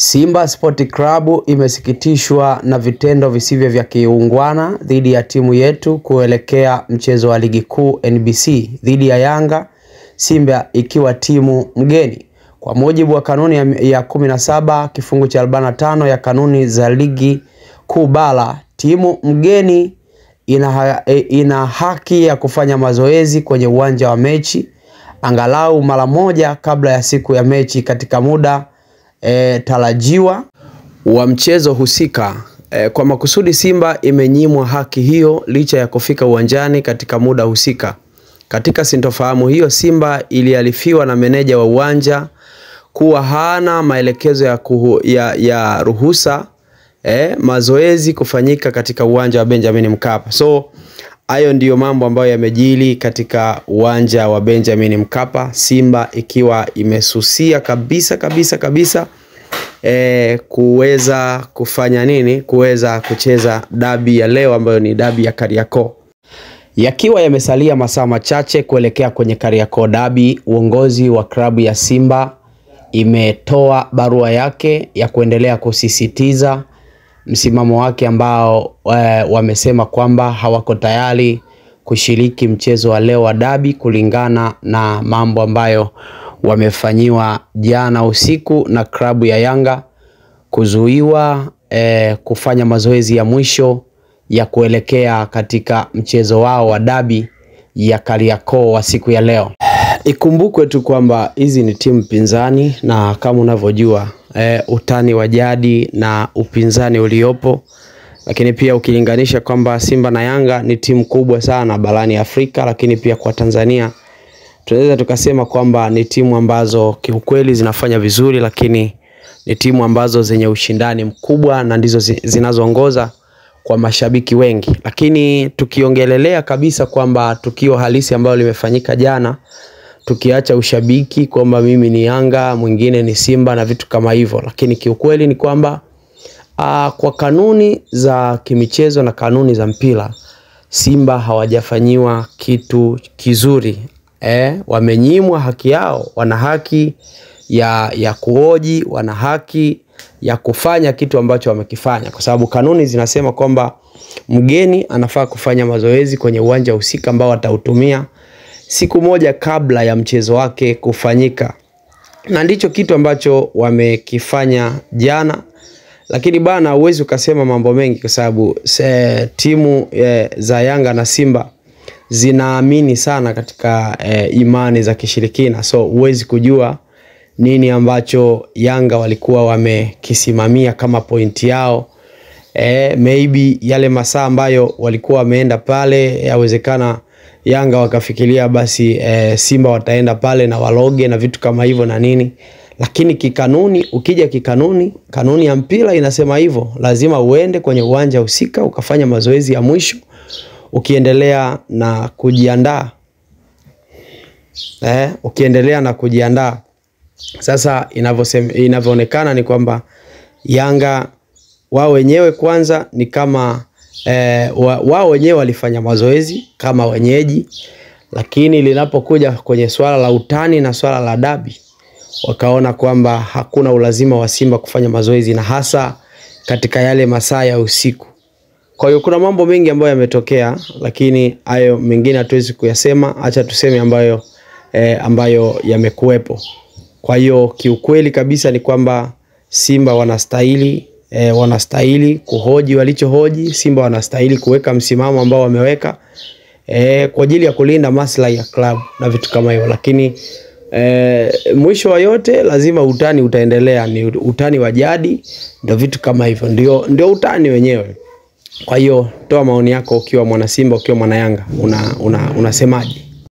Simba Sport Club imesikitishwa na vitendo visivyo vya kiungwana dhidi ya timu yetu kuelekea mchezo wa ligi kuu NBC dhidi ya Yanga, Simba ikiwa timu mgeni. Kwa mujibu wa kanuni ya 17 kifungu cha 45 ya kanuni za ligi kuu bara, timu mgeni ina haki ya kufanya mazoezi kwenye uwanja wa mechi angalau mara moja kabla ya siku ya mechi katika muda tarajiwa wa mchezo husika. Kwa makusudi Simba imenyimwa haki hiyo licha ya kufika uwanjani katika muda husika. Katika sintofahamu hiyo, Simba iliarifiwa na meneja wa uwanja kuwa hana maelekezo ya ruhusa mazoezi kufanyika katika uwanja wa Benjamin Mkapa. So hayo ndiyo mambo ambayo yamejili katika uwanja wa Benjamin Mkapa, Simba ikiwa imesusia kabisa kuweza kufanya nini, kuweza kucheza dabi ya leo ambayo ni dabi ya Kariakoo. Yakiwa yamesalia masaa machache kuelekea kwenye Kariakoo dabi, uongozi wa klabu ya Simba imetoa barua yake ya kuendelea kusisitiza msimamo wake ambao wamesema kwamba hawako tayari kushiriki mchezo wa leo wa dabi kulingana na mambo ambayo wamefanyiwa jana usiku na klabu ya Yanga, kuzuiwa kufanya mazoezi ya mwisho ya kuelekea katika mchezo wao wa dabi ya Kariakoo wa siku ya leo. Ikumbukwe tu kwamba hizi ni timu pinzani, na kama unavyojua utani wa jadi na upinzani uliopo, lakini pia ukilinganisha kwamba Simba na Yanga ni timu kubwa sana barani Afrika, lakini pia kwa Tanzania tunaweza tukasema kwamba ni timu ambazo kiukweli zinafanya vizuri, lakini ni timu ambazo zenye ushindani mkubwa na ndizo zinazoongoza kwa mashabiki wengi. Lakini tukiongelelea kabisa kwamba tukio halisi ambalo limefanyika jana, tukiacha ushabiki kwamba mimi ni Yanga, mwingine ni Simba na vitu kama hivyo, lakini kiukweli ni kwamba kwa kanuni za kimichezo na kanuni za mpira, Simba hawajafanyiwa kitu kizuri. Wamenyimwa haki yao. Wana haki ya kuhoji, wana haki ya kufanya kitu ambacho wamekifanya, kwa sababu kanuni zinasema kwamba mgeni anafaa kufanya mazoezi kwenye uwanja husika ambao atautumia siku moja kabla ya mchezo wake kufanyika, na ndicho kitu ambacho wamekifanya jana. Lakini bana, uwezi ukasema mambo mengi kwa sababu timu za Yanga na Simba zinaamini sana katika imani za kishirikina, so uwezi kujua nini ambacho Yanga walikuwa wamekisimamia kama pointi yao. Maybe yale masaa ambayo walikuwa wameenda pale, yawezekana Yanga wakafikiria basi Simba wataenda pale na waloge na vitu kama hivyo na nini. Lakini kikanuni, ukija kikanuni, kanuni ya mpira inasema hivyo, lazima uende kwenye uwanja husika ukafanya mazoezi ya mwisho ukiendelea na kujiandaa. Sasa inavyoonekana ni kwamba Yanga wao wenyewe kwanza ni kama wao wenyewe walifanya mazoezi kama wenyeji, lakini linapokuja kwenye swala la utani na swala la dabi, wakaona kwamba hakuna ulazima wa Simba kufanya mazoezi, na hasa katika yale masaa ya usiku. Kwa hiyo kuna mambo mengi ambayo yametokea, lakini hayo mengine hatuwezi kuyasema, acha tuseme ambayo yamekuwepo. Kwa hiyo kiukweli kabisa ni kwamba Simba wanastahili kuhoji walichohoji. Simba wanastahili kuweka msimamo ambao wameweka kwa ajili ya kulinda maslahi ya club na vitu kama hivyo. Lakini mwisho wa yote lazima utani utaendelea, ni utani wa jadi, ndio vitu kama hivyo, ndio utani wenyewe. Kwa hiyo toa maoni yako ukiwa mwana Simba, ukiwa mwana Yanga, unasemaje?